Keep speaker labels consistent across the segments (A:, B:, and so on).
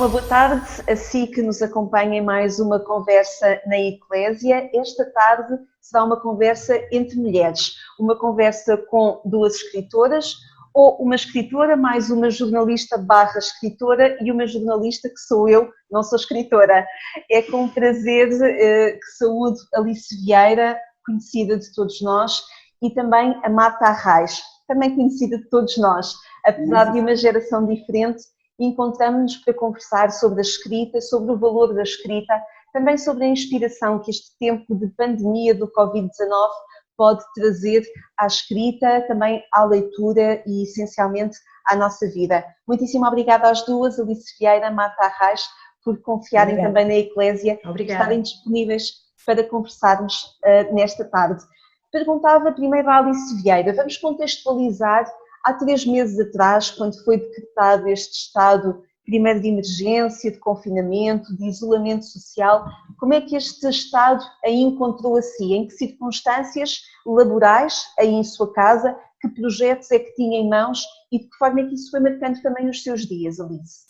A: uma boa tarde a si que nos acompanha em mais uma conversa na Eclésia. Esta tarde será uma conversa entre mulheres, uma conversa com duas escritoras, ou uma escritora mais uma jornalista barra escritora e uma jornalista que sou eu, não sou escritora. É com prazer que saúdo Alice Vieira, conhecida de todos nós, e também a Marta Arraes, também conhecida de todos nós. Apesar de uma geração diferente, encontramos-nos para conversar sobre a escrita, sobre o valor da escrita, também sobre a inspiração que este tempo de pandemia do Covid-19 pode trazer à escrita, também à leitura e essencialmente à nossa vida. Muitíssimo obrigada às duas, Alice Vieira, Marta Arraes, por confiarem também na Eclésia, estarem disponíveis para conversarmos nesta tarde. Perguntava primeiro à Alice Vieira, vamos contextualizar. Há 3 meses atrás, quando foi decretado este estado, primeiro de emergência, de confinamento, de isolamento social, como é que este estado aí encontrou a si? Em que circunstâncias laborais, aí em sua casa, que projetos é que tinha em mãos e de que forma é que isso foi marcando também os seus dias, Alice?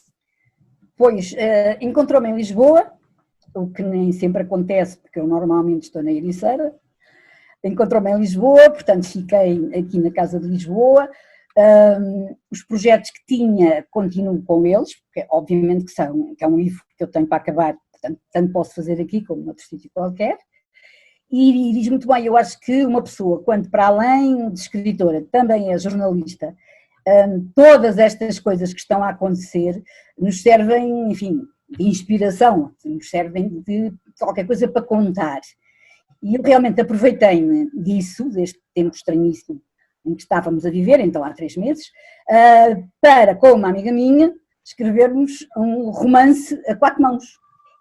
B: Pois, encontrou-me em Lisboa, o que nem sempre acontece, porque eu normalmente estou na Ericeira. Encontrou-me em Lisboa, portanto fiquei aqui na Casa de Lisboa. Os projetos que tinha, continuo com eles, porque obviamente que é um livro que eu tenho para acabar, portanto tanto posso fazer aqui como noutro sítio qualquer. E diz muito bem, eu acho que uma pessoa, quando para além de escritora, também é jornalista, todas estas coisas que estão a acontecer nos servem, enfim, de inspiração, nos servem de qualquer coisa para contar. E eu realmente aproveitei-me disso, deste tempo estranhíssimo em que estávamos a viver, então há 3 meses, para, com uma amiga minha, escrevermos um romance a 4 mãos,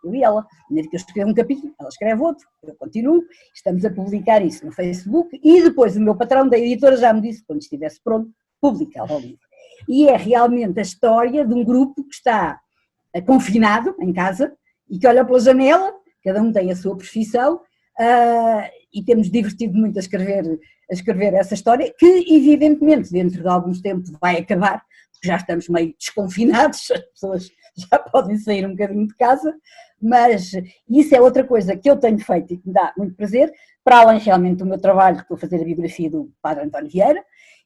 B: eu e ela. Primeiro que eu escrevo um capítulo, ela escreve outro, eu continuo, estamos a publicar isso no Facebook e depois o meu patrão da editora já me disse, quando estivesse pronto, publicava o livro. E é realmente a história de um grupo que está confinado em casa e que olha pela janela, cada um tem a sua profissão, e temos divertido muito a escrever essa história, que evidentemente dentro de alguns tempos vai acabar, porque já estamos meio desconfinados, as pessoas já podem sair um bocadinho de casa, mas isso é outra coisa que eu tenho feito e que me dá muito prazer, para além realmente do meu trabalho, que estou a fazer a biografia do Padre António Vieira,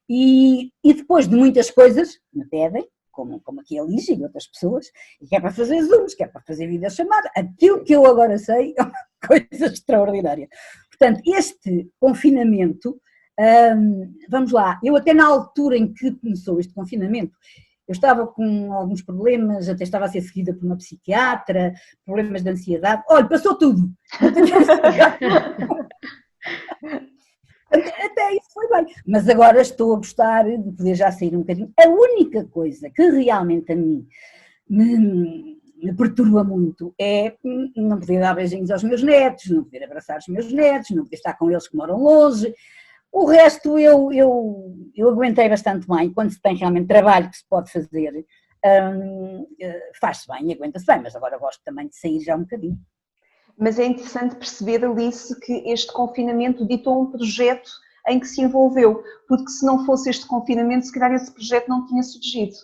B: e depois de muitas coisas que me pedem, como aqui a Lígia e outras pessoas, e que é para fazer zooms, que é para fazer videochamada, aquilo que eu agora sei é uma coisa extraordinária. Portanto, este confinamento, vamos lá, eu até na altura em que começou este confinamento, eu estava com alguns problemas, até estava a ser seguida por uma psiquiatra, problemas de ansiedade, olha, passou tudo. Até isso foi bem, mas agora estou a gostar de poder já sair um bocadinho. A única coisa que realmente a mim me perturba muito é não poder dar beijinhos aos meus netos, não poder abraçar os meus netos, não poder estar com eles que moram longe. O resto eu aguentei bastante bem, quando se tem realmente trabalho que se pode fazer, faz-se bem, aguenta-se bem, mas agora gosto também de sair já um bocadinho.
A: Mas é interessante perceber, Alice, que este confinamento ditou um projeto em que se envolveu, porque se não fosse este confinamento, se calhar esse projeto não tinha surgido.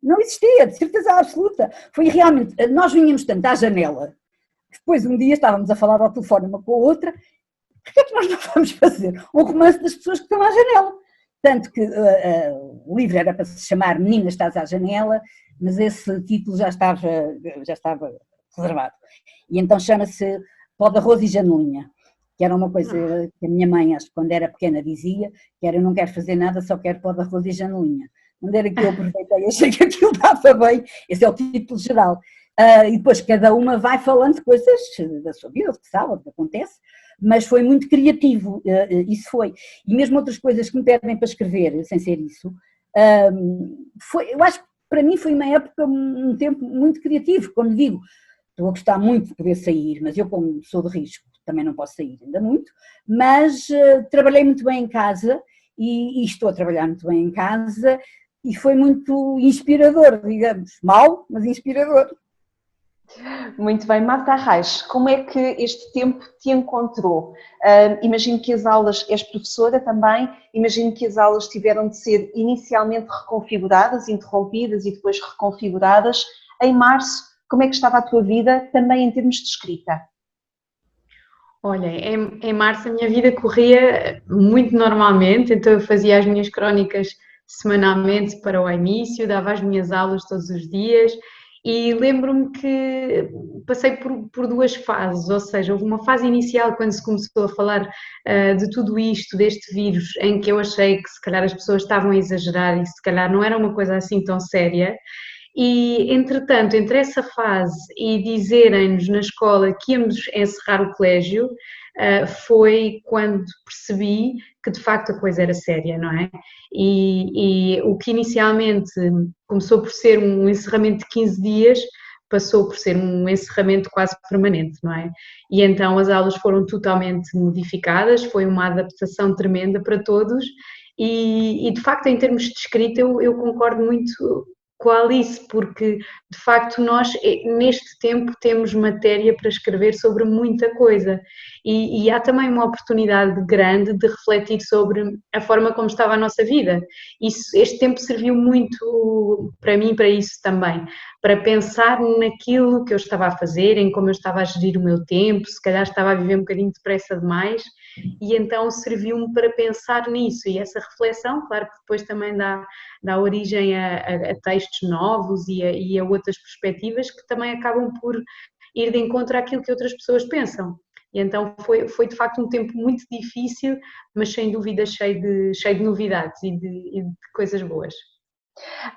B: Não existia, de certeza absoluta. Foi realmente, nós vinhamos tanto à janela, depois um dia estávamos a falar ao telefone uma com a outra, porque é que nós não vamos fazer um romance das pessoas que estão à janela? Tanto que o livro era para se chamar Menina, Estás à Janela, mas esse título já estava reservado. E então chama-se Pó de Arroz e Janelinha, que era uma coisa que a minha mãe, acho que quando era pequena, dizia, que era: eu não quero fazer nada, só quero pó de arroz e janelinha. Onde era que eu aproveitei, achei que aquilo dava bem, esse é o título geral. E depois cada uma vai falando de coisas da sua vida, do que sabe, do que acontece, mas foi muito criativo, isso foi. E mesmo outras coisas que me pedem para escrever, sem ser isso, eu acho que para mim foi uma época, um tempo muito criativo, como digo. Estou a gostar muito de poder sair, mas eu, como sou de risco, também não posso sair ainda muito, mas trabalhei muito bem em casa e estou a trabalhar muito bem em casa e foi muito inspirador, digamos, mau, mas inspirador.
A: Muito bem, Marta Arraes, como é que este tempo te encontrou? Imagino que as aulas, és professora também, imagino que as aulas tiveram de ser inicialmente reconfiguradas, interrompidas e depois reconfiguradas. Em março como é que estava a tua vida também em termos de escrita?
C: Olha, em março a minha vida corria muito normalmente, então eu fazia as minhas crónicas semanalmente para o início, dava as minhas aulas todos os dias e lembro-me que passei por duas fases, ou seja, houve uma fase inicial quando se começou a falar de tudo isto, deste vírus, em que eu achei que se calhar as pessoas estavam a exagerar e se calhar não era uma coisa assim tão séria. E, entretanto, entre essa fase e dizerem-nos na escola que íamos encerrar o colégio, foi quando percebi que de facto a coisa era séria, não é? E o que inicialmente começou por ser um encerramento de 15 dias, passou por ser um encerramento quase permanente, não é? E então as aulas foram totalmente modificadas, foi uma adaptação tremenda para todos e de facto em termos de escrita eu concordo muito com a Alice, porque de facto nós neste tempo temos matéria para escrever sobre muita coisa e há também uma oportunidade grande de refletir sobre a forma como estava a nossa vida. Este tempo serviu muito para mim para isso também, para pensar naquilo que eu estava a fazer, em como eu estava a gerir o meu tempo, se calhar estava a viver um bocadinho depressa demais e então serviu-me para pensar nisso e essa reflexão, claro que depois também dá origem a textos novos e a outras perspectivas que também acabam por ir de encontro àquilo que outras pessoas pensam. E então foi de facto um tempo muito difícil, mas sem dúvida cheio de novidades e de coisas boas.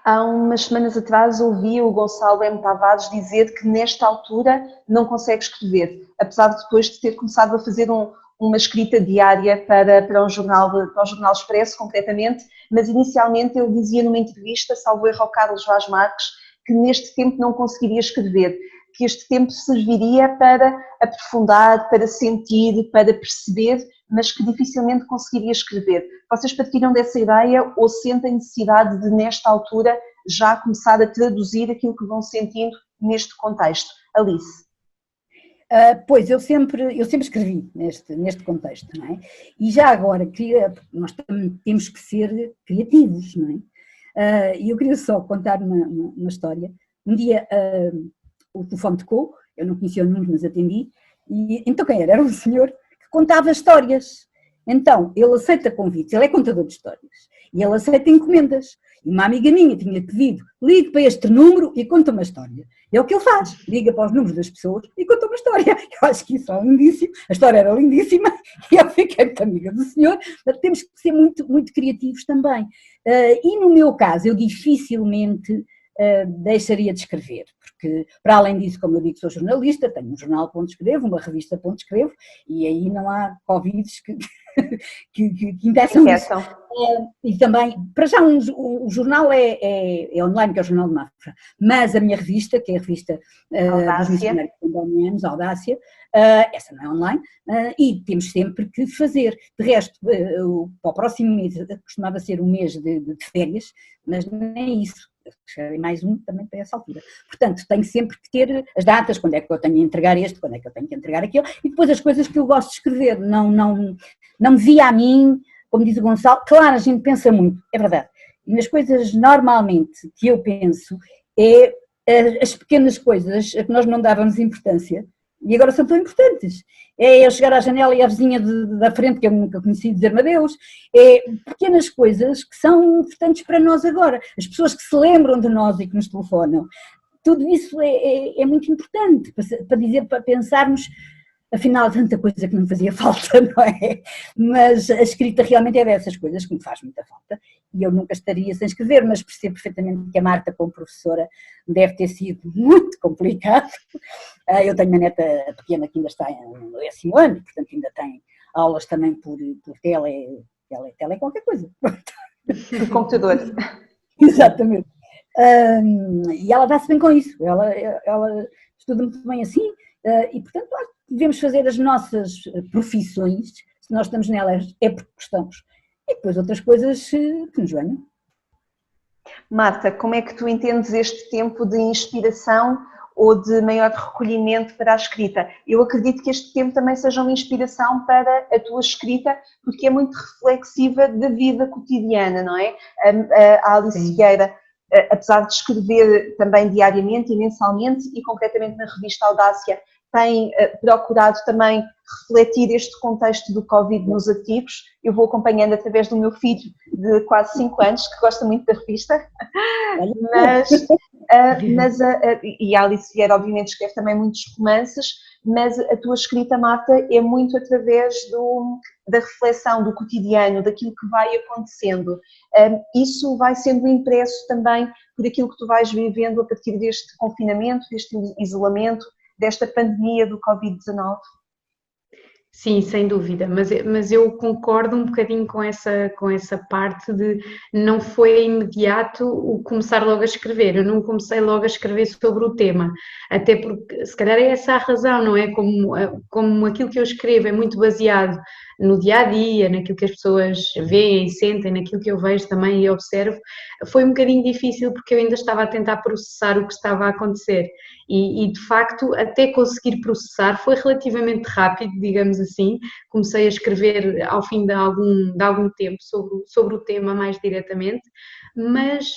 A: Há umas semanas atrás ouvi o Gonçalo M. Tavares dizer que nesta altura não consegue escrever, apesar de depois de ter começado a fazer uma escrita diária para o Jornal Expresso, concretamente, mas inicialmente ele dizia numa entrevista, salvo erro ao Carlos Vaz Marques, que neste tempo não conseguiria escrever, que este tempo serviria para aprofundar, para sentir, para perceber, mas que dificilmente conseguiria escrever. Vocês partilham dessa ideia ou sentem necessidade de, nesta altura, já começar a traduzir aquilo que vão sentindo neste contexto? Alice?
B: Pois, eu sempre escrevi neste contexto, não é? E já agora, nós temos que ser criativos, não é? E eu queria só contar uma história. Um dia o telefone tocou, eu não conhecia o número, mas atendi, e então quem era? Era um senhor que contava histórias. Então, ele aceita convites, ele é contador de histórias, e ele aceita encomendas. E uma amiga minha tinha pedido, ligue para este número e conta uma história. É o que ele faz, liga para os números das pessoas e conta uma história. Eu acho que isso é lindíssimo, a história era lindíssima e eu fiquei muito amiga do senhor, mas temos que ser muito, muito criativos também. E no meu caso, eu dificilmente deixaria de escrever, porque para além disso, como eu digo, sou jornalista, tenho um jornal onde escrevo, uma revista onde escrevo, e aí não há Covids que impeçam isso. E também, para já o jornal é online, que é o Jornal de Mafra, mas a minha revista, que é a revista dos missionários condonianos, Audácia, essa não é online, e temos sempre que fazer. De resto, para o próximo mês, costumava ser um mês de férias, mas nem isso. Chegarei mais um também para essa altura. Portanto, tenho sempre que ter as datas, quando é que eu tenho que entregar este, quando é que eu tenho que entregar aquilo, e depois as coisas que eu gosto de escrever, não me via a mim, como diz o Gonçalo, claro, a gente pensa muito, é verdade, e nas coisas normalmente que eu penso, é as pequenas coisas a que nós não dávamos importância, e agora são tão importantes. É eu chegar à janela e à vizinha da frente, que eu nunca conheci, dizer-me adeus. É pequenas coisas que são importantes para nós agora. As pessoas que se lembram de nós e que nos telefonam. Tudo isso é muito importante para pensarmos, afinal, tanta coisa que não fazia falta, não é? Mas a escrita realmente é dessas coisas que me faz muita falta e eu nunca estaria sem escrever, mas percebo perfeitamente que a Marta, como professora, deve ter sido muito complicado. Eu tenho uma neta pequena que ainda está no 10º ano, portanto ainda tem aulas também por tele qualquer coisa.
A: Por computador.
B: Exatamente. E ela dá-se bem com isso, ela estuda muito bem assim e, portanto, devemos fazer as nossas profissões, se nós estamos nelas é porque gostamos, e depois outras coisas que nos venham.
A: Marta, como é que tu entendes este tempo de inspiração ou de maior recolhimento para a escrita? Eu acredito que este tempo também seja uma inspiração para a tua escrita, porque é muito reflexiva da vida cotidiana, não é? A Alice Vieira apesar de escrever também diariamente e mensalmente, e concretamente na revista Audácia, tem procurado também refletir este contexto do Covid nos artigos. Eu vou acompanhando através do meu filho de quase 5 anos, que gosta muito da revista, e a Alice Vieira obviamente escreve também muitos romances, mas a tua escrita, Marta, é muito através da reflexão do cotidiano, daquilo que vai acontecendo. Isso vai sendo impresso também por aquilo que tu vais vivendo a partir deste confinamento, deste isolamento, desta pandemia do Covid-19?
C: Sim, sem dúvida, mas eu concordo um bocadinho com essa parte de não foi imediato o começar logo a escrever, eu não comecei logo a escrever sobre o tema, até porque se calhar é essa a razão, não é? Como aquilo que eu escrevo é muito baseado no dia-a-dia, naquilo que as pessoas veem e sentem, naquilo que eu vejo também e observo, foi um bocadinho difícil porque eu ainda estava a tentar processar o que estava a acontecer e de facto até conseguir processar foi relativamente rápido, digamos assim, comecei a escrever ao fim de algum tempo sobre o tema mais diretamente, mas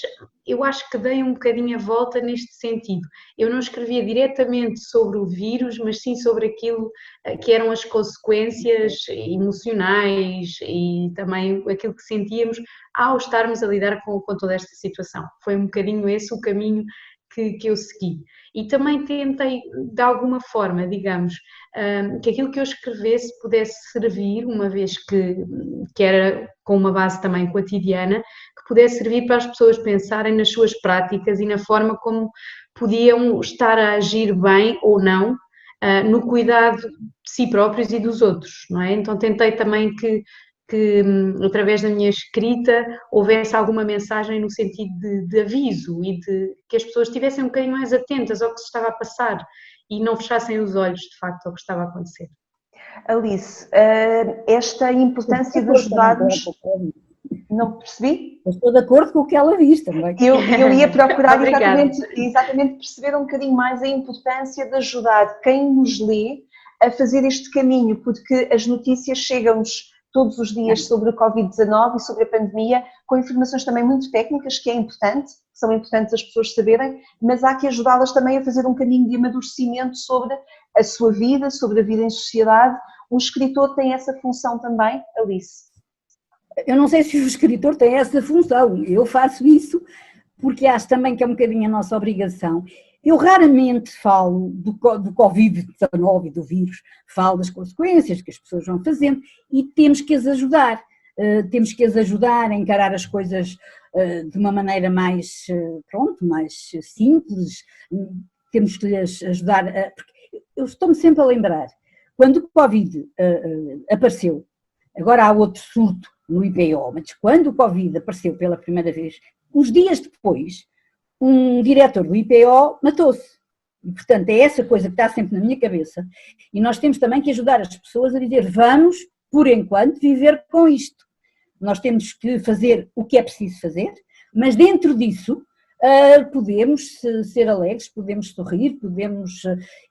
C: eu acho que dei um bocadinho a volta neste sentido. Eu não escrevia diretamente sobre o vírus, mas sim sobre aquilo que eram as consequências emocionais e também aquilo que sentíamos ao estarmos a lidar com toda esta situação. Foi um bocadinho esse o caminho que eu segui. E também tentei, de alguma forma, digamos, que aquilo que eu escrevesse pudesse servir, uma vez que era com uma base também cotidiana, que pudesse servir para as pessoas pensarem nas suas práticas e na forma como podiam estar a agir bem ou não no cuidado de si próprios e dos outros, não é? Então tentei também que através da minha escrita houvesse alguma mensagem no sentido de aviso e de que as pessoas estivessem um bocadinho mais atentas ao que se estava a passar e não fechassem os olhos de facto ao que estava a acontecer.
A: Alice, esta importância de ajudarmos... Não percebi?
B: Estou de acordo com o que ela diz também.
A: Eu ia procurar exatamente perceber um bocadinho mais a importância de ajudar quem nos lê a fazer este caminho, porque as notícias chegam-nos todos os dias sobre o Covid-19 e sobre a pandemia, com informações também muito técnicas, que é importante, que são importantes as pessoas saberem, mas há que ajudá-las também a fazer um caminho de amadurecimento sobre a sua vida, sobre a vida em sociedade. O escritor tem essa função também, Alice?
B: Eu não sei se o escritor tem essa função, eu faço isso porque acho também que é um bocadinho a nossa obrigação. Eu raramente falo do Covid-19 e do vírus, falo das consequências que as pessoas vão fazendo e temos que as ajudar. Temos que as ajudar a encarar as coisas de uma maneira mais simples, temos que lhes ajudar. Eu estou-me sempre a lembrar, quando o Covid apareceu, agora há outro surto no IPO, mas quando o Covid apareceu pela primeira vez, uns dias depois, um diretor do IPO matou-se. E, portanto, é essa coisa que está sempre na minha cabeça. E nós temos também que ajudar as pessoas a dizer, vamos, por enquanto, viver com isto. Nós temos que fazer o que é preciso fazer, mas dentro disso podemos ser alegres, podemos sorrir, podemos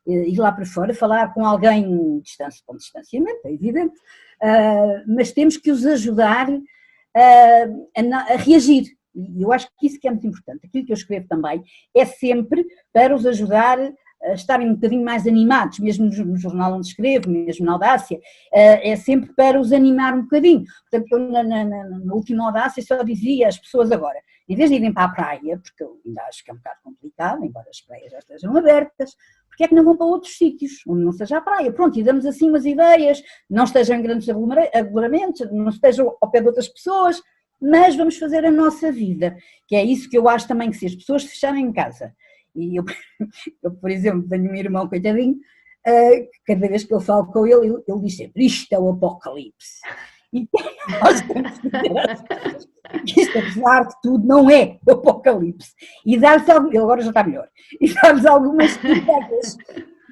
B: ir lá para fora, falar com alguém com distanciamento, é evidente, mas temos que os ajudar a reagir. E eu acho que isso que é muito importante. Aquilo que eu escrevo também é sempre para os ajudar a estarem um bocadinho mais animados, mesmo no jornal onde escrevo, mesmo na Audácia, é sempre para os animar um bocadinho. Portanto, eu na última Audácia só dizia às pessoas agora, em vez de irem para a praia, porque eu ainda acho que é um bocado complicado, embora as praias já estejam abertas, porque é que não vão para outros sítios, onde não seja a praia? Pronto, e damos assim umas ideias, não estejam em grandes aglomeramentos, não estejam ao pé de outras pessoas, mas vamos fazer a nossa vida, que é isso que eu acho também, que se as pessoas se fecharem em casa, e eu por exemplo, tenho um irmão coitadinho, cada vez que eu falo com ele diz sempre, isto é o apocalipse, e nós temos que dizer que isto, apesar de tudo, não é o apocalipse, e dar-lhes, ele agora já está melhor, e dar-lhes algumas dicas.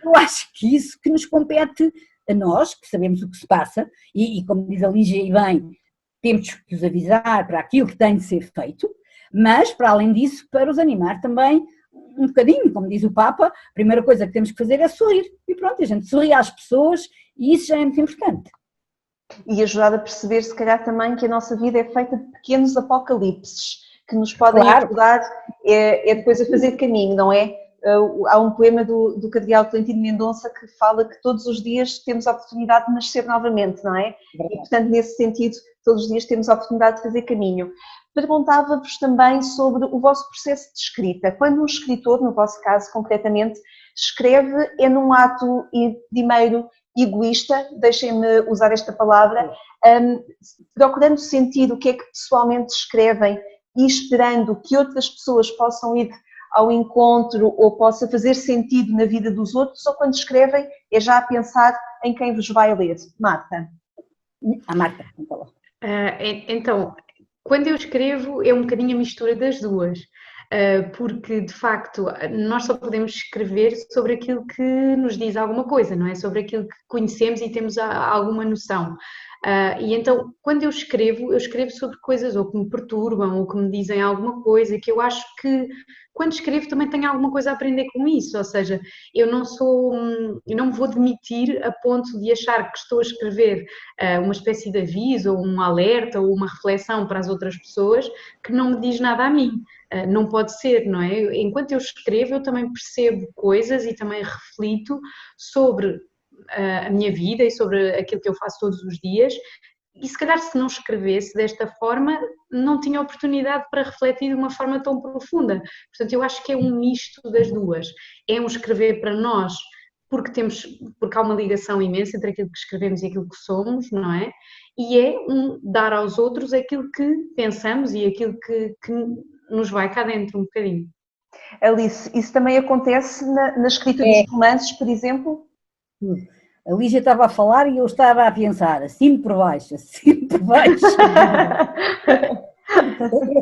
B: Eu acho que isso que nos compete a nós, que sabemos o que se passa, e como diz a Lígia e bem, temos que os avisar para aquilo que tem de ser feito, mas, para além disso, para os animar também um bocadinho, como diz o Papa, a primeira coisa que temos que fazer é sorrir, e pronto, a gente sorri às pessoas, e isso já é muito importante.
A: E ajudar a perceber, se calhar, também que a nossa vida é feita de pequenos apocalipses, que nos podem
B: Claro.
A: ajudar depois a fazer caminho, não é? Há um poema do Cardeal Tolentino Mendonça que fala que todos os dias temos a oportunidade de nascer novamente, não é? E, portanto, nesse sentido, todos os dias temos a oportunidade de fazer caminho. Perguntava-vos também sobre o vosso processo de escrita. Quando um escritor, no vosso caso concretamente, escreve, é num ato primeiro egoísta, deixem-me usar esta palavra, procurando sentir o que é que pessoalmente escrevem e esperando que outras pessoas possam ir ao encontro ou possa fazer sentido na vida dos outros, ou quando escrevem é já a pensar em quem vos vai ler? Marta.
B: A Marta, então.
C: Então, quando eu escrevo é um bocadinho a mistura das duas, porque de facto nós só podemos escrever sobre aquilo que nos diz alguma coisa, não é? Sobre aquilo que conhecemos e temos alguma noção. E então, quando eu escrevo sobre coisas ou que me perturbam ou que me dizem alguma coisa que eu acho que quando escrevo também tenho alguma coisa a aprender com isso, ou seja, eu não me vou demitir a ponto de achar que estou a escrever uma espécie de aviso ou um alerta ou uma reflexão para as outras pessoas que não me diz nada a mim. Não pode ser, não é? Enquanto eu escrevo, eu também percebo coisas e também reflito sobre a minha vida e sobre aquilo que eu faço todos os dias. E se calhar se não escrevesse desta forma, não tinha oportunidade para refletir de uma forma tão profunda. Portanto, eu acho que é um misto das duas. É um escrever para nós, porque há uma ligação imensa entre aquilo que escrevemos e aquilo que somos, não é? E é um dar aos outros aquilo que pensamos e aquilo que nos vai cá dentro um bocadinho.
A: Alice, isso também acontece na escrita dos romances, por exemplo?
B: A Lígia estava a falar e eu estava a pensar, assim por baixo.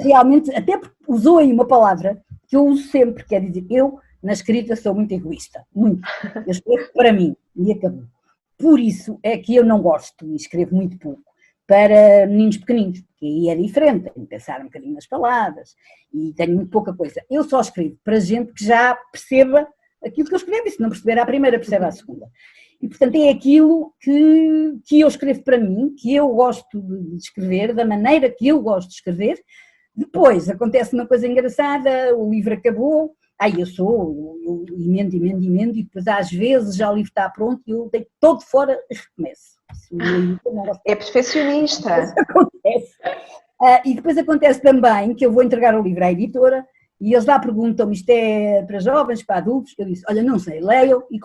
B: Realmente, até porque usou aí uma palavra que eu uso sempre, quer dizer, eu na escrita sou muito egoísta, muito. Eu escrevo para mim e acabou. Por isso é que eu não gosto e escrevo muito pouco para meninos pequeninos, porque aí é diferente, tenho que pensar um bocadinho nas palavras e tenho muito pouca coisa. Eu só escrevo para gente que já perceba aquilo que eu escrevo, e se não perceber à primeira, percebe à segunda. E, portanto, é aquilo que eu escrevo para mim, que eu gosto de escrever, da maneira que eu gosto de escrever. Depois, acontece uma coisa engraçada, o livro acabou, eu emendo, e depois às vezes já o livro está pronto e eu deito todo fora e recomeço.
A: É perfeccionista.
B: Acontece. E depois acontece também que eu vou entregar o livro à editora, e eles lá perguntam-me, isto é para jovens, para adultos? Eu disse, olha, não sei, leiam e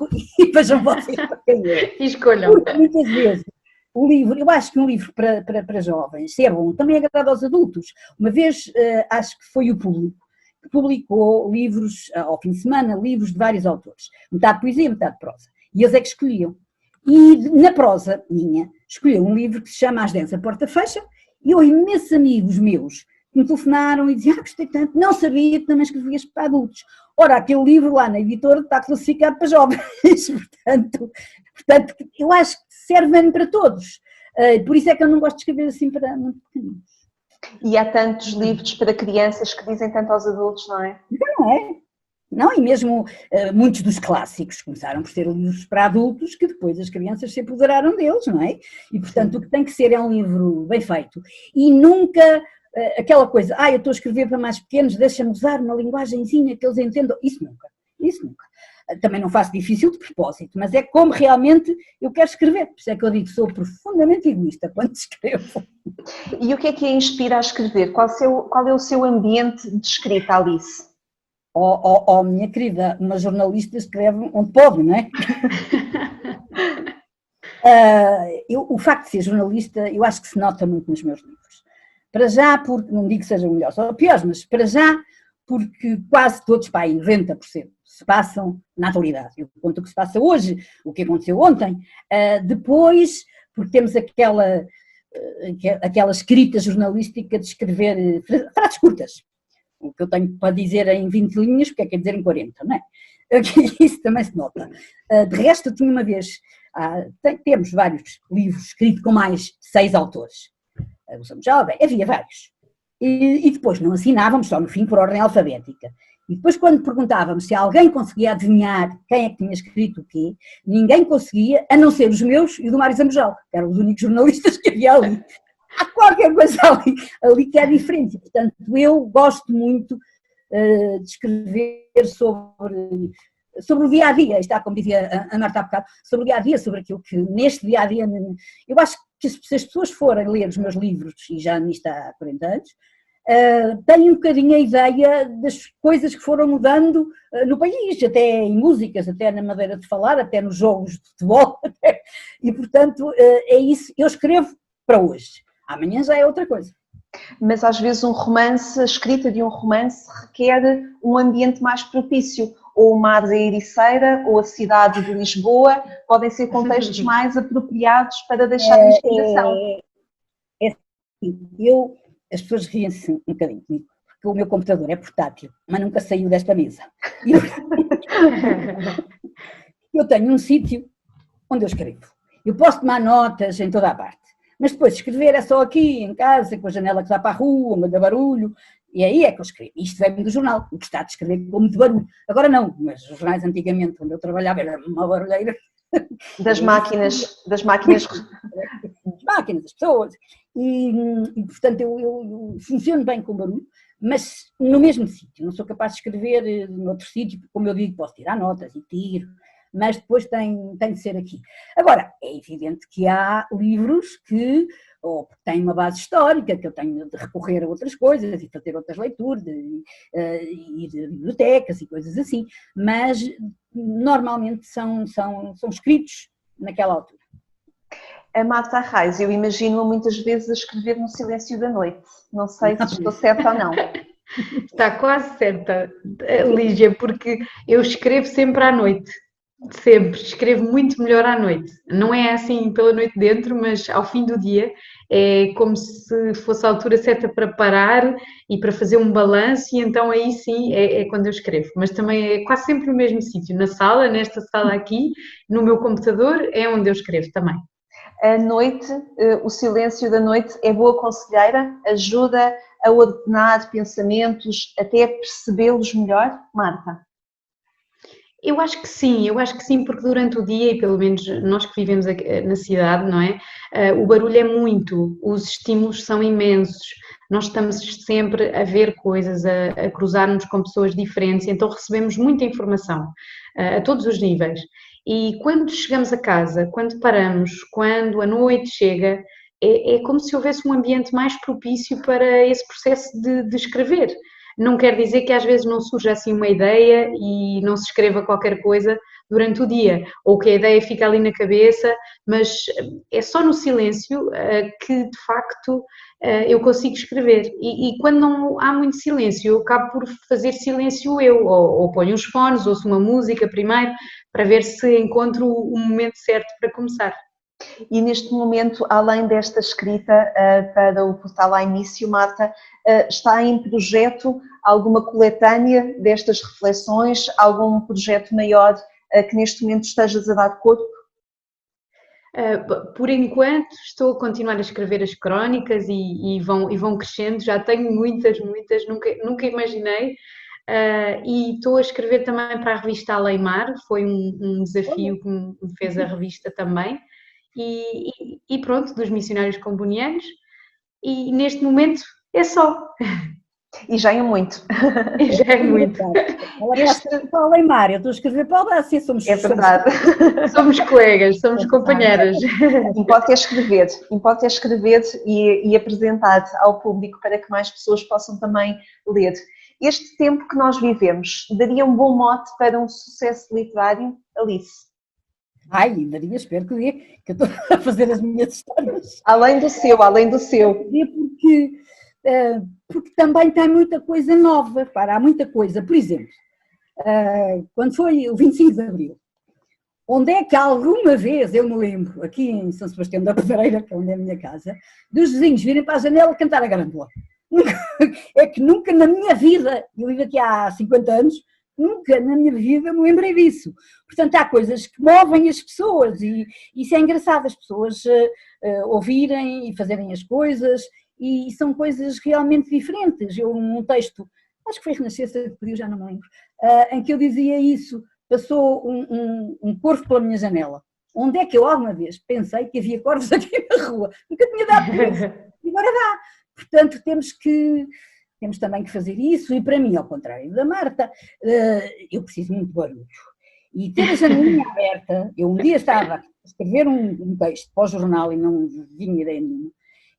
B: vejam vocês para quem é.
C: E escolham.
B: Porque muitas vezes o livro, eu acho que um livro para jovens, se é bom, também agrada aos adultos. Uma vez, acho que foi o Público, que publicou livros, ao fim de semana, livros de vários autores. Metade poesia, metade prosa. E eles é que escolhiam. E na prosa minha, escolheu um livro que se chama Às 10 a Porta Fecha, e eu, imensos amigos meus, que me telefonaram e diziam, gostei tanto, não sabia que também escrevias para adultos. Ora, aquele livro lá na editora está classificado para jovens, portanto, eu acho que serve mesmo para todos. Por isso é que eu não gosto de escrever assim para muito pequeninos.
A: E há tantos livros para crianças que dizem tanto aos adultos, não é?
B: Não é? Não, e mesmo muitos dos clássicos começaram por ser livros para adultos que depois as crianças se apoderaram deles, não é? E, portanto, o que tem que ser é um livro bem feito. E nunca aquela coisa, eu estou a escrever para mais pequenos, deixa-me usar uma linguagenzinha que eles entendam. Isso nunca. Também não faço difícil de propósito, mas é como realmente eu quero escrever. Por isso é que eu digo que sou profundamente egoísta quando escrevo.
A: E o que é a inspira a escrever? Qual é o seu ambiente de escrita, Alice?
B: Minha querida, uma jornalista escreve onde pode, não é? O facto de ser jornalista, eu acho que se nota muito nos meus livros. Para já, porque, não digo que sejam melhores ou piores, mas para já, porque quase todos, aí 90%, se passam na atualidade. Eu conto o que se passa hoje, o que aconteceu ontem. Depois, porque temos aquela escrita jornalística de escrever frases curtas. O que eu tenho para dizer em 20 linhas, porque é que quer dizer em 40, não é? Isso também se nota. De resto, eu tinha uma vez, temos vários livros escritos com mais de 6 autores. O Somos Jovem, havia vários. E depois não assinávamos, só no fim, por ordem alfabética. E depois, quando perguntávamos se alguém conseguia adivinhar quem é que tinha escrito o quê, ninguém conseguia, a não ser os meus e o do Mário Zambojal, que eram os únicos jornalistas que havia ali. há qualquer coisa ali que é diferente. Portanto, eu gosto muito de escrever sobre o dia-a-dia, está como dizia a Marta há bocado, sobre o dia-a-dia, sobre aquilo que neste dia-a-dia, eu acho que se as pessoas forem ler os meus livros, e já nisto há 40 anos, têm um bocadinho a ideia das coisas que foram mudando no país, até em músicas, até na maneira de falar, até nos jogos de futebol, e portanto é isso, eu escrevo para hoje, amanhã já é outra coisa.
A: Mas às vezes a escrita de um romance requer um ambiente mais propício, ou o mar da Ericeira, ou a cidade de Lisboa, podem ser contextos mais apropriados para deixar inspiração.
B: As pessoas riem-se um bocadinho comigo, porque o meu computador é portátil, mas nunca saiu desta mesa. Eu tenho um sítio onde eu escrevo. Eu posso tomar notas em toda a parte, mas depois escrever é só aqui, em casa, com a janela que dá para a rua, onde dá barulho, e aí é que eu escrevo. Isto vem do jornal, o que está de escrever com muito barulho. Agora não, mas os jornais antigamente, onde eu trabalhava, era uma barulheira.
A: Das máquinas,
B: das pessoas, e portanto eu funciono bem com barulho, mas no mesmo sítio, não sou capaz de escrever noutro sítio, como eu digo, posso tirar notas e tiro, mas depois tem de ser aqui. Agora, é evidente que há livros que ou têm uma base histórica, que eu tenho de recorrer a outras coisas e fazer outras leituras, ir a bibliotecas e coisas assim, mas normalmente são escritos naquela altura.
A: A Marta Arraes, eu imagino-a muitas vezes a escrever no silêncio da noite. Não sei se estou certa ou não.
C: Está quase certa, Lígia, porque eu escrevo sempre à noite. Sempre, escrevo muito melhor à noite. Não é assim pela noite dentro, mas ao fim do dia é como se fosse a altura certa para parar e para fazer um balanço, e então aí sim é quando eu escrevo. Mas também é quase sempre no mesmo sítio, na sala, nesta sala aqui, no meu computador, é onde eu escrevo também.
A: A noite, o silêncio da noite é boa conselheira? Ajuda a ordenar pensamentos, até a percebê-los melhor, Marta?
C: Eu acho que sim, porque durante o dia, e pelo menos nós que vivemos aqui na cidade, não é? O barulho é muito, os estímulos são imensos, nós estamos sempre a ver coisas, a cruzar-nos com pessoas diferentes, então recebemos muita informação, a todos os níveis. E quando chegamos a casa, quando paramos, quando a noite chega, é como se houvesse um ambiente mais propício para esse processo de escrever. Não quer dizer que às vezes não surja assim uma ideia e não se escreva qualquer coisa durante o dia, ou que a ideia fica ali na cabeça, mas é só no silêncio que de facto eu consigo escrever. E quando não há muito silêncio, eu acabo por fazer silêncio eu, ou ponho os fones, ouço uma música primeiro, para ver se encontro o momento certo para começar.
A: E neste momento, além desta escrita para o portal A Início, Marta, está em projeto alguma coletânea destas reflexões, algum projeto maior que neste momento estejas a dar corpo?
C: Por enquanto estou a continuar a escrever as crónicas e vão crescendo, já tenho muitas, nunca imaginei. E estou a escrever também para a revista Aleimar, foi um desafio que me fez a revista também. E pronto, dos missionários combonianos, e neste momento é só.
A: E já é muito.
C: E já é muito.
B: Ela está para o Leimar, eu estou a escrever para o Aldácia,
A: É verdade.
C: Somos colegas, somos companheiras.
A: Importa é escrever e apresentar ao público para que mais pessoas possam também ler. Este tempo que nós vivemos daria um bom mote para um sucesso literário, Alice?
B: Ai, daria, espero que dê, que eu estou a fazer as minhas histórias.
A: Além do seu.
B: Porque também tem muita coisa nova, há muita coisa. Por exemplo, quando foi o 25 de Abril, onde é que alguma vez, eu me lembro, aqui em São Sebastião da Pedreira, que é onde é a minha casa, dos vizinhos virem para a janela cantar a grândola. É que nunca na minha vida, eu vivo aqui há 50 anos, nunca na minha vida me lembrei disso. Portanto, há coisas que movem as pessoas e isso é engraçado, as pessoas ouvirem e fazerem as coisas e são coisas realmente diferentes. Eu, num texto, acho que foi Renascença que pediu, já não me lembro, em que eu dizia isso, passou um corvo pela minha janela. Onde é que eu alguma vez pensei que havia corvos aqui na rua? Nunca tinha dado por isso. E agora dá. Portanto, temos também que fazer isso, e para mim, ao contrário da Marta, eu preciso muito de barulho. E ter a janelinha aberta, eu um dia estava a escrever um texto para o jornal e não vinha ideia nenhuma,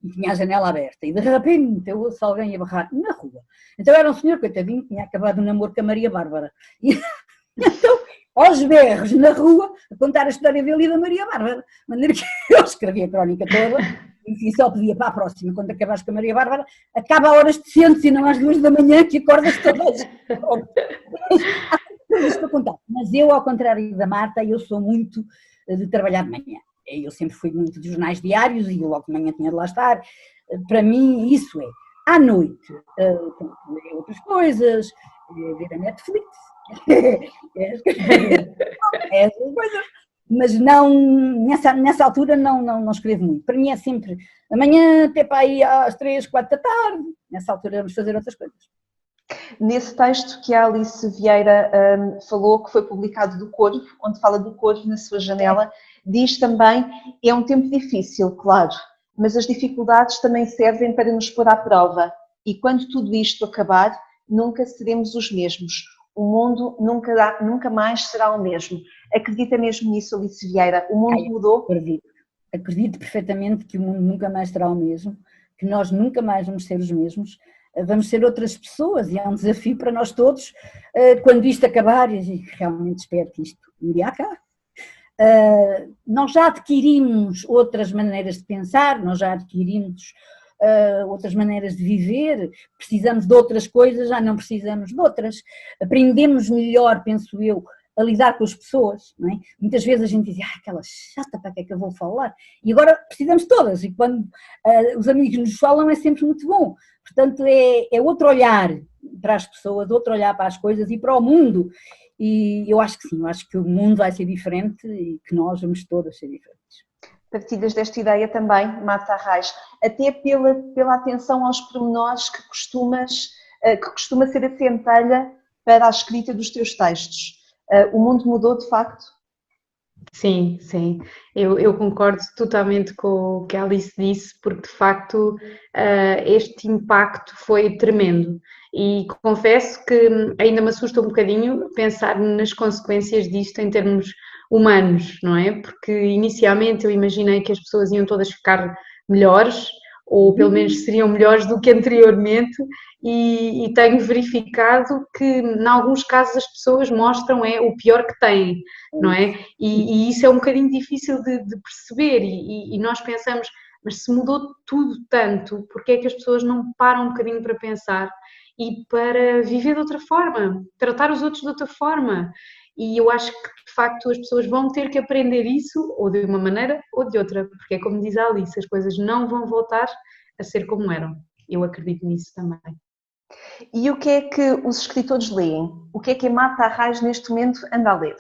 B: e tinha a janela aberta, e de repente eu ouço alguém a berrar na rua. Então era um senhor, coitadinho, que tinha acabado o namoro com a Maria Bárbara. E então, aos berros na rua, a contar a história dele e da Maria Bárbara. De maneira que eu escrevi a crónica toda, e só pedia para a próxima, quando acabares com a Maria Bárbara, acaba a horas decentes e não às 2 da manhã, que acordas todas. Coisas para contar. Mas eu, ao contrário da Marta, eu sou muito de trabalhar de manhã. Eu sempre fui muito de jornais diários e logo de manhã tinha de lá estar. Para mim, isso é. À noite, ler outras coisas, ver a Netflix, essas coisas. Mas não, nessa altura não escrevo muito. Para mim é sempre amanhã até para aí às 3, 4 da tarde. Nessa altura vamos fazer outras coisas.
A: Nesse texto que a Alice Vieira falou, que foi publicado do Corvo, onde fala do Corvo na sua janela, diz também, é um tempo difícil, claro, mas as dificuldades também servem para nos pôr à prova. E quando tudo isto acabar, nunca seremos os mesmos. O mundo nunca mais será o mesmo. Acredita mesmo nisso, Alice Vieira? O mundo mudou?
B: Acredito perfeitamente que o mundo nunca mais será o mesmo, que nós nunca mais vamos ser os mesmos. Vamos ser outras pessoas e é um desafio para nós todos, quando isto acabar, e realmente espero que isto um dia acabe. Nós já adquirimos outras maneiras de pensar, nós já adquirimos outras maneiras de viver, precisamos de outras coisas, já não precisamos de outras. Aprendemos melhor, penso eu, a lidar com as pessoas, não é? Muitas vezes a gente diz, aquela chata, para que é que eu vou falar? E agora precisamos todas, e quando os amigos nos falam é sempre muito bom. Portanto, é outro olhar para as pessoas, outro olhar para as coisas e para o mundo. E eu acho que sim, eu acho que o mundo vai ser diferente e que nós vamos todas ser diferentes.
A: Partilhas desta ideia também, Marta Arraes, até pela atenção aos pormenores que costuma ser a centelha para a escrita dos teus textos. O mundo mudou de facto?
C: Sim, sim, eu concordo totalmente com o que a Alice disse, porque de facto este impacto foi tremendo e confesso que ainda me assusta um bocadinho pensar nas consequências disto em termos humanos, não é? Porque inicialmente eu imaginei que as pessoas iam todas ficar melhores, ou pelo menos seriam melhores do que anteriormente, e tenho verificado que em alguns casos as pessoas mostram o pior que têm, não é? E isso é um bocadinho difícil de perceber e nós pensamos, mas se mudou tudo tanto, porque é que as pessoas não param um bocadinho para pensar e para viver de outra forma, tratar os outros de outra forma? E eu acho que, de facto, as pessoas vão ter que aprender isso, ou de uma maneira ou de outra, porque é como diz a Alice, as coisas não vão voltar a ser como eram. Eu acredito nisso também.
A: E o que é que os escritores leem? O que é que a Marta Arraes neste momento anda a ler?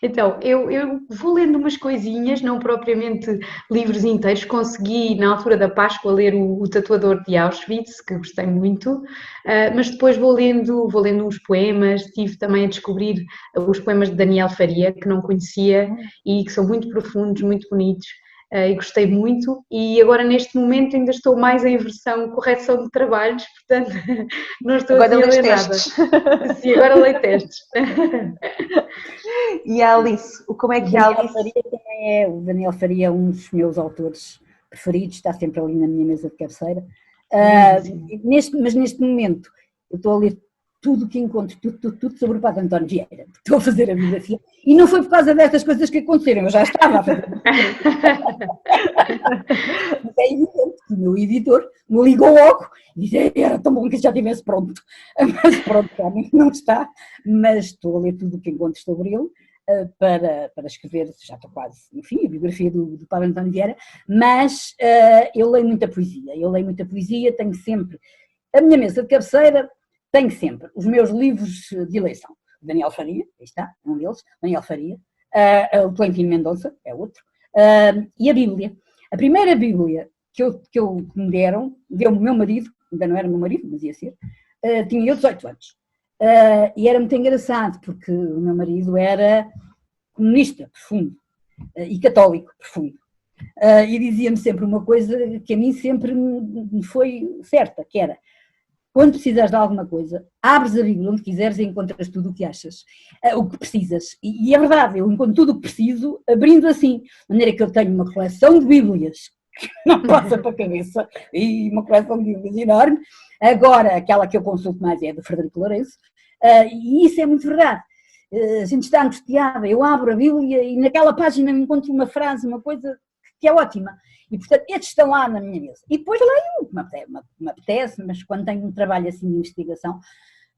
C: Então, eu vou lendo umas coisinhas, não propriamente livros inteiros. Consegui, na altura da Páscoa, ler o Tatuador de Auschwitz, que gostei muito, mas depois vou lendo uns poemas. Tive também a descobrir os poemas de Daniel Faria, que não conhecia e que são muito profundos, muito bonitos. E gostei muito, e agora neste momento ainda estou mais em versão correção de trabalhos, portanto não estou
A: agora
C: a ler nada. Sim, agora leio testes.
A: E a Alice, como é que a Alice...
B: O Daniel Faria é um dos meus autores preferidos, está sempre ali na minha mesa de cabeceira, mas neste momento eu estou a ler tudo o que encontro, tudo sobre o Padre António Vieira. Estou a fazer a biografia. E não foi por causa destas coisas que aconteceram, eu já estava a fazer. Mas é evidente que o meu editor me ligou logo e disse, era tão bom que já estivesse pronto. Mas pronto, realmente não está. Mas estou a ler tudo o que encontro sobre ele para escrever, já estou quase, enfim, a biografia do Padre António Vieira, mas eu leio muita poesia, tenho sempre a minha mesa de cabeceira. Tenho sempre os meus livros de eleição. Daniel Faria, aí está, um deles, Daniel Faria, o Tolentino Mendonça, é outro, e a Bíblia. A primeira Bíblia que me deram, deu-me o meu marido, ainda não era meu marido, mas ia ser, tinha eu 18 anos. E era muito engraçado, porque o meu marido era comunista profundo e católico profundo. e dizia-me sempre uma coisa que a mim sempre me foi certa, que era: quando precisares de alguma coisa, abres a Bíblia onde quiseres e encontras tudo o que achas, o que precisas. E é verdade, eu encontro tudo o que preciso abrindo assim, de maneira que eu tenho uma coleção de Bíblias que não passa para a cabeça, e uma coleção de Bíblias enorme. Agora, aquela que eu consulto mais é a do Frederico Lourenço, e isso é muito verdade. A gente está angustiada, eu abro a Bíblia e naquela página me encontro uma frase, uma coisa que é ótima. E, portanto, estes estão lá na minha mesa. E depois leio o que me apetece, mas quando tenho um trabalho assim de investigação,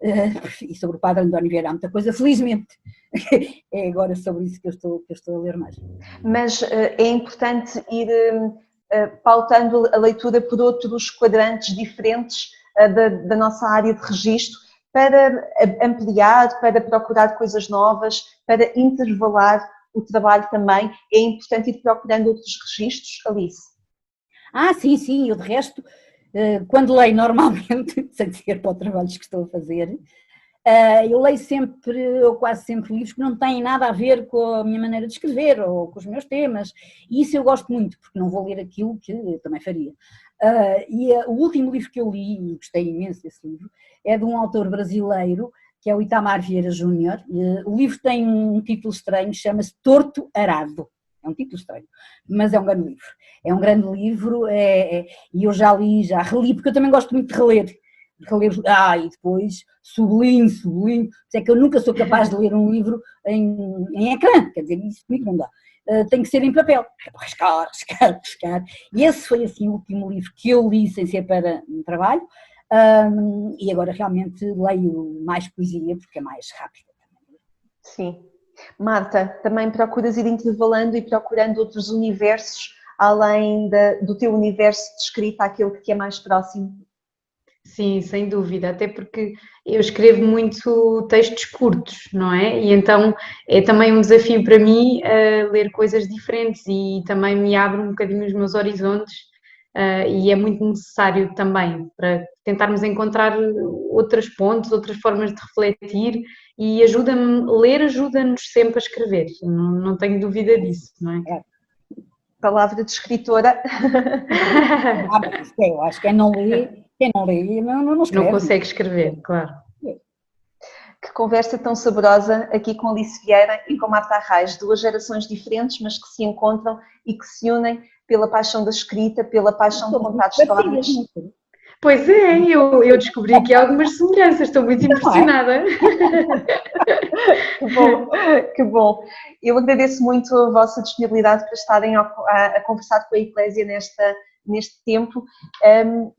B: e sobre o Padre António Vieira há muita coisa, felizmente, é agora sobre isso que eu estou a ler mais.
A: Mas é importante ir pautando a leitura por outros quadrantes diferentes da nossa área de registro, para ampliar, para procurar coisas novas, para intervalar o trabalho também. É importante ir procurando outros registros, Alice?
B: Sim, eu de resto, quando leio normalmente, sem ser para os trabalhos que estou a fazer, eu leio sempre, ou quase sempre, livros que não têm nada a ver com a minha maneira de escrever ou com os meus temas, e isso eu gosto muito, porque não vou ler aquilo que eu também faria. O último livro que eu li, e gostei imenso desse livro, é de um autor brasileiro, que é o Itamar Vieira Júnior. O livro tem um título estranho, chama-se Torto Arado. É um título estranho, mas é um grande livro. É um grande livro, e eu já li, já reli, porque eu também gosto muito de reler. E depois sublinho. É que eu nunca sou capaz de ler um livro em ecrã, quer dizer, isso comigo não dá. Tem que ser em papel, riscar. E esse foi assim o último livro que eu li sem ser para um trabalho, e agora realmente leio mais poesia porque é mais rápida.
A: Sim. Marta, também procuras ir intervalando e procurando outros universos além do teu universo de escrita, aquele que te é mais próximo?
C: Sim, sem dúvida, até porque eu escrevo muito textos curtos, não é? E então é também um desafio para mim ler coisas diferentes, e também me abre um bocadinho os meus horizontes, e é muito necessário também para tentarmos encontrar outros pontos, outras formas de refletir, e ler ajuda-nos sempre a escrever, não tenho dúvida disso, não é?
A: Palavra de escritora.
B: Eu acho que quem não lê não escreve.
C: Não consegue escrever, claro.
A: Que conversa tão saborosa aqui com Alice Vieira e com Marta Arraes, duas gerações diferentes, mas que se encontram e que se unem pela paixão da escrita, pela paixão de contar histórias.
C: Pois é, eu descobri aqui algumas semelhanças, estou muito impressionada.
A: Que bom. Eu agradeço muito a vossa disponibilidade para estarem a conversar com a Eclésia neste tempo.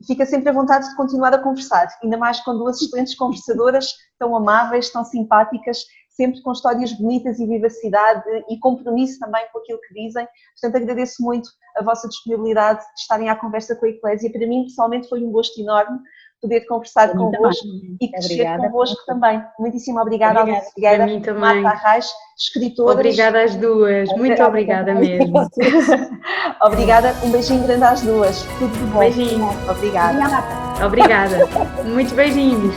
A: Fica sempre à vontade de continuar a conversar, ainda mais com duas excelentes conversadoras, tão amáveis, tão simpáticas, sempre com histórias bonitas e vivacidade e compromisso também com aquilo que dizem. Portanto, agradeço muito a vossa disponibilidade de estarem à conversa com a Eclésia. Para mim, pessoalmente, foi um gosto enorme poder conversar convosco e crescer convosco também. Muitíssimo obrigada, Alice Vieira, Marta Arraes, escritoras.
C: Obrigada às duas, muito obrigada mesmo.
A: Obrigada, um beijinho grande às duas. Tudo de bom.
C: Beijinho.
A: Obrigada.
C: Obrigada. Muitos beijinhos.